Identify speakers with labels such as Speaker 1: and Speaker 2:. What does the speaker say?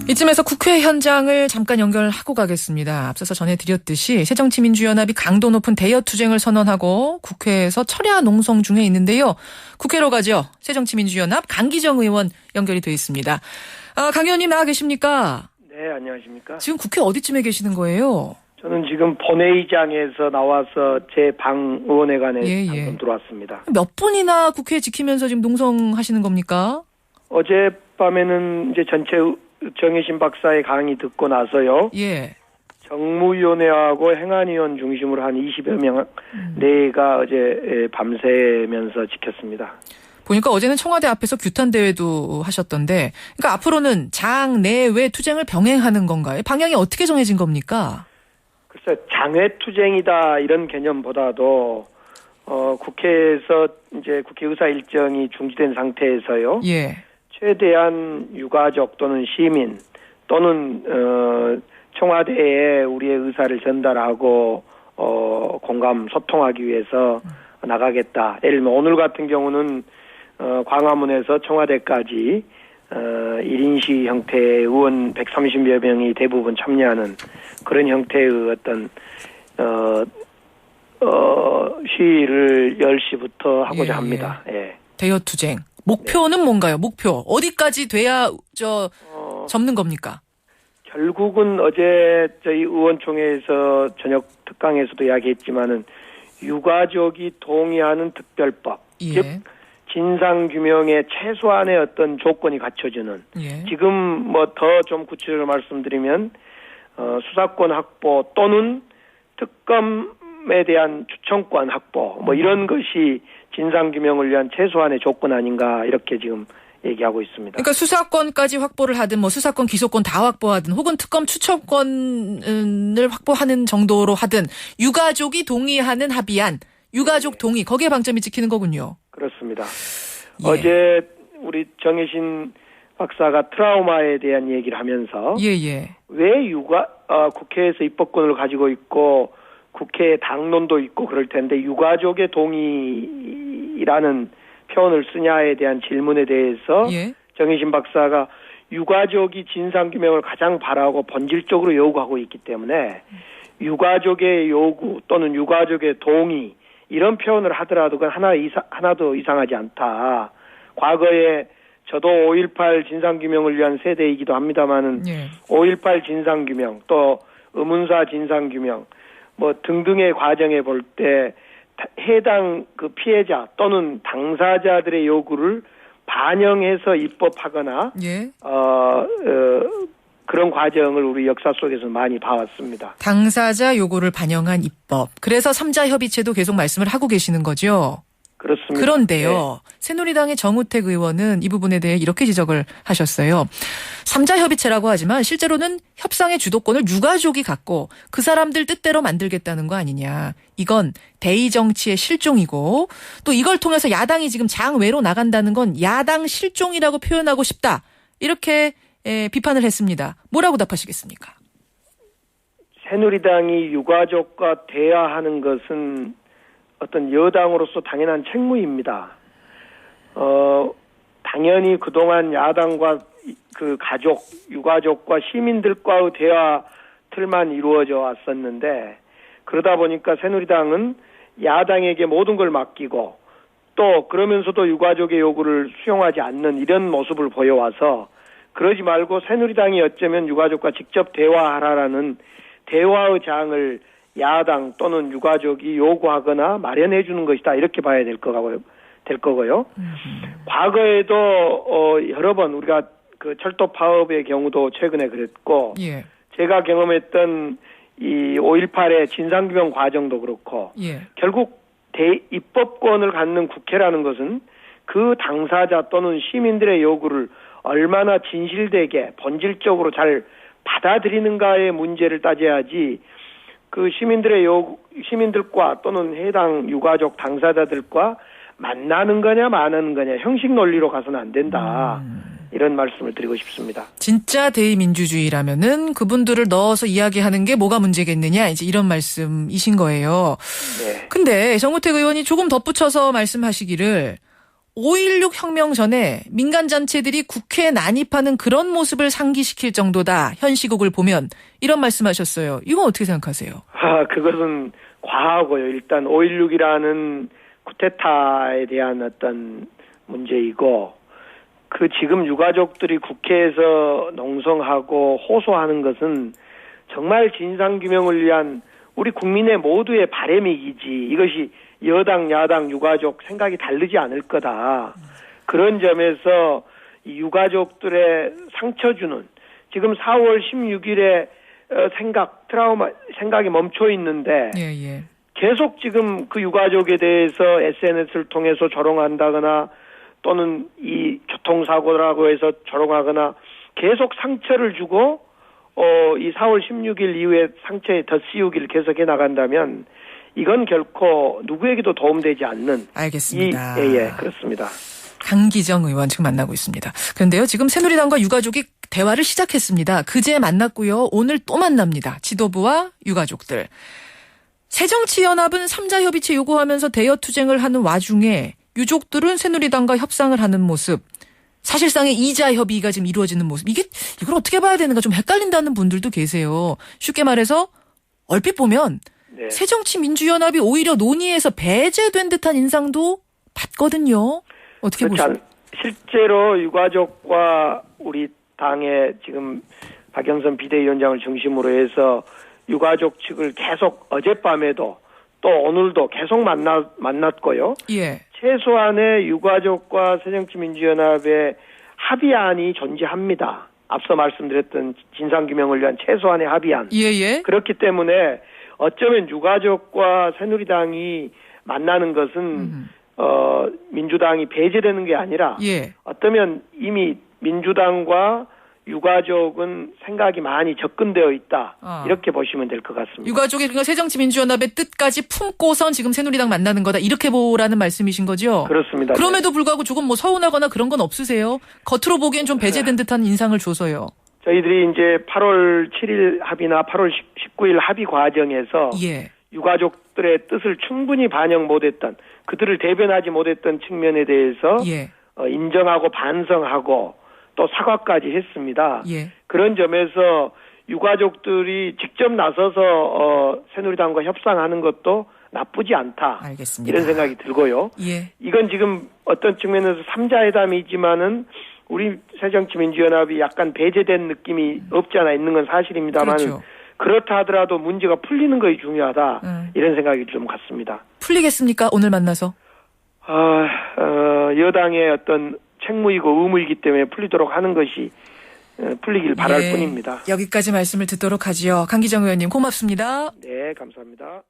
Speaker 1: 이쯤에서 국회 현장을 잠깐 연결하고 가겠습니다. 앞서서 전해드렸듯이 새정치민주연합이 강도 높은 대여투쟁을 선언하고 국회에서 철야 농성 중에 있는데요. 국회로 가죠. 새정치민주연합 강기정 의원 연결이 돼 있습니다. 강 의원님 나와 계십니까?
Speaker 2: 네, 안녕하십니까.
Speaker 1: 지금 국회 어디쯤에 계시는 거예요?
Speaker 2: 저는 지금 본회의장에서 나와서 제 방 의원회관에 방금 들어왔습니다.
Speaker 1: 몇 분이나 국회 지키면서 지금 농성하시는 겁니까?
Speaker 2: 어젯밤에는 이제 전체 정혜신 박사의 강의 듣고 나서요.
Speaker 1: 예.
Speaker 2: 정무위원회하고 행안위원 중심으로 한 20여 명 내가 어제 밤새면서 지켰습니다.
Speaker 1: 보니까 어제는 청와대 앞에서 규탄 대회도 하셨던데, 그러니까 앞으로는 장, 내, 외 투쟁을 병행하는 건가요? 방향이 어떻게 정해진 겁니까?
Speaker 2: 글쎄, 장외투쟁이다 이런 개념보다도 국회에서 이제 국회의사 일정이 중지된 상태에서요.
Speaker 1: 예.
Speaker 2: 최대한 유가족 또는 시민 또는 청와대에 우리의 의사를 전달하고 공감 소통하기 위해서 나가겠다. 예를 들면 오늘 같은 경우는 광화문에서 청와대까지 1인시 형태의 의원 130여 명이 대부분 참여하는 그런 형태의 어떤 시위를 10시부터 하고자 합니다. 예.
Speaker 1: 대여투쟁. 목표는 뭔가요? 목표. 어디까지 돼야 접는 겁니까?
Speaker 2: 결국은 어제 저희 의원총회에서 저녁 특강에서도 이야기했지만은 유가족이 동의하는 특별법.
Speaker 1: 예.
Speaker 2: 즉 진상규명의 최소한의 어떤 조건이 갖춰지는.
Speaker 1: 예.
Speaker 2: 지금 뭐 더 좀 구체적으로 말씀드리면 수사권 확보 또는 특검에 대한 추천권 확보 뭐 이런 것이 진상규명을 위한 최소한의 조건 아닌가 이렇게 지금 얘기하고 있습니다.
Speaker 1: 그러니까 수사권까지 확보를 하든 뭐 수사권, 기소권 다 확보하든 혹은 특검 추천권을 확보하는 정도로 하든 유가족이 동의하는 합의안, 유가족 동의 거기에 방점이 찍히는 거군요.
Speaker 2: 그렇습니다.
Speaker 1: 예.
Speaker 2: 어제 우리 정혜신 박사가 트라우마에 대한 얘기를 하면서 왜 국회에서 입법권을 가지고 있고 국회에 당론도 있고 그럴 텐데 유가족의 동의라는 표현을 쓰냐에 대한 질문에 대해서 정혜신 박사가 유가족이 진상규명을 가장 바라고 본질적으로 요구하고 있기 때문에 유가족의 요구 또는 유가족의 동의 이런 표현을 하더라도 그건 하나도 이상하지 않다. 과거에 저도 5.18 진상규명을 위한 세대이기도 합니다만은 5.18 진상규명 또 의문사 진상규명 뭐 등등의 과정에 볼 때 해당 그 피해자 또는 당사자들의 요구를 반영해서 입법하거나 그런 과정을 우리 역사 속에서 많이 봐왔습니다.
Speaker 1: 당사자 요구를 반영한 입법. 그래서 3자 협의체도 계속 말씀을 하고 계시는 거죠?
Speaker 2: 그렇습니다.
Speaker 1: 그런데요. 새누리당의 정우택 의원은 이 부분에 대해 이렇게 지적을 하셨어요. 3자 협의체라고 하지만 실제로는 협상의 주도권을 유가족이 갖고 그 사람들 뜻대로 만들겠다는 거 아니냐. 이건 대의 정치의 실종이고 또 이걸 통해서 야당이 지금 장외로 나간다는 건 야당 실종이라고 표현하고 싶다. 이렇게 비판을 했습니다. 뭐라고 답하시겠습니까?
Speaker 2: 새누리당이 유가족과 대화하는 것은 어떤 여당으로서 당연한 책무입니다. 당연히 그동안 야당과 그 가족, 유가족과 시민들과의 대화 틀만 이루어져 왔었는데 그러다 보니까 새누리당은 야당에게 모든 걸 맡기고 또 그러면서도 유가족의 요구를 수용하지 않는 이런 모습을 보여와서 그러지 말고 새누리당이 어쩌면 유가족과 직접 대화하라라는 대화의 장을 야당 또는 유가족이 요구하거나 마련해 주는 것이다 이렇게 봐야 될 거고요. 과거에도 여러 번 우리가 그 철도 파업의 경우도 최근에 그랬고 제가 경험했던 이 5.18의 진상규명 과정도 그렇고 결국 입법권을 갖는 국회라는 것은 그 당사자 또는 시민들의 요구를 얼마나 진실되게 본질적으로 잘 받아들이는가의 문제를 따져야지 그 시민들과 또는 해당 유가족 당사자들과 만나는 거냐 마는 거냐 형식 논리로 가서는 안 된다. 이런 말씀을 드리고 싶습니다.
Speaker 1: 진짜 대의민주주의라면은 그분들을 넣어서 이야기하는 게 뭐가 문제겠느냐 이제 이런 말씀이신 거예요. 근데 정우택 의원이 조금 덧붙여서 말씀하시기를 5.16 혁명 전에 민간단체들이 국회에 난입하는 그런 모습을 상기시킬 정도다. 현 시국을 보면 이런 말씀하셨어요. 이건 어떻게 생각하세요?
Speaker 2: 그것은 과하고요. 일단 5.16이라는 쿠데타에 대한 어떤 문제이고 지금 유가족들이 국회에서 농성하고 호소하는 것은 정말 진상규명을 위한 우리 국민의 모두의 바람이기지 이것이 여당, 야당, 유가족 생각이 다르지 않을 거다. 그런 점에서 이 유가족들의 상처 주는 지금 4월 16일에 생각이 멈춰 있는데 계속 지금 그 유가족에 대해서 SNS를 통해서 조롱한다거나 또는 이 교통사고라고 해서 조롱하거나 계속 상처를 주고 이 4월 16일 이후에 상처에 덧씌우기를 계속해 나간다면 이건 결코 누구에게도 도움되지 않는.
Speaker 1: 알겠습니다.
Speaker 2: 예, 그렇습니다.
Speaker 1: 강기정 의원 지금 만나고 있습니다. 그런데요, 지금 새누리당과 유가족이 대화를 시작했습니다. 그제 만났고요. 오늘 또 만납니다. 지도부와 유가족들. 새정치연합은 3자 협의체 요구하면서 대여투쟁을 하는 와중에 유족들은 새누리당과 협상을 하는 모습. 사실상의 2자 협의가 지금 이루어지는 모습. 이걸 어떻게 봐야 되는가 좀 헷갈린다는 분들도 계세요. 쉽게 말해서 얼핏 보면 새정치민주연합이 오히려 논의에서 배제된 듯한 인상도 받거든요. 어떻게 보세요?
Speaker 2: 실제로 유가족과 우리 당의 지금 박영선 비대위원장을 중심으로 해서 유가족 측을 계속 어젯밤에도 또 오늘도 계속 만났고요. 최소한의 유가족과 새정치민주연합의 합의안이 존재합니다. 앞서 말씀드렸던 진상규명을 위한 최소한의 합의안. 그렇기 때문에 어쩌면 유가족과 새누리당이 만나는 것은 민주당이 배제되는 게 아니라 어쩌면 이미 민주당과 유가족은 생각이 많이 접근되어 있다. 이렇게 보시면 될 것 같습니다.
Speaker 1: 유가족이 그러니까 새정치민주연합의 뜻까지 품고선 지금 새누리당 만나는 거다. 이렇게 보라는 말씀이신 거죠?
Speaker 2: 그렇습니다.
Speaker 1: 그럼에도 불구하고 조금 서운하거나 그런 건 없으세요? 겉으로 보기엔 좀 배제된 듯한 인상을 줘서요.
Speaker 2: 저희들이 이제 8월 7일 합의나 8월 19일 합의 과정에서 유가족들의 뜻을 충분히 반영 못했던 그들을 대변하지 못했던 측면에 대해서 인정하고 반성하고 또 사과까지 했습니다. 그런 점에서 유가족들이 직접 나서서 새누리당과 협상하는 것도 나쁘지 않다.
Speaker 1: 알겠습니다.
Speaker 2: 이런 생각이 들고요. 이건 지금 어떤 측면에서 3자 회담이지만은 우리 새정치민주연합이 약간 배제된 느낌이 없지 않아 있는 건 사실입니다만 그렇다 하더라도 문제가 풀리는 것이 중요하다. 이런 생각이 좀 같습니다.
Speaker 1: 풀리겠습니까? 오늘 만나서?
Speaker 2: 여당의 어떤 책무이고 의무이기 때문에 풀리도록 하는 것이 풀리길 바랄 뿐입니다.
Speaker 1: 여기까지 말씀을 듣도록 하지요. 강기정 의원님 고맙습니다.
Speaker 2: 네, 감사합니다.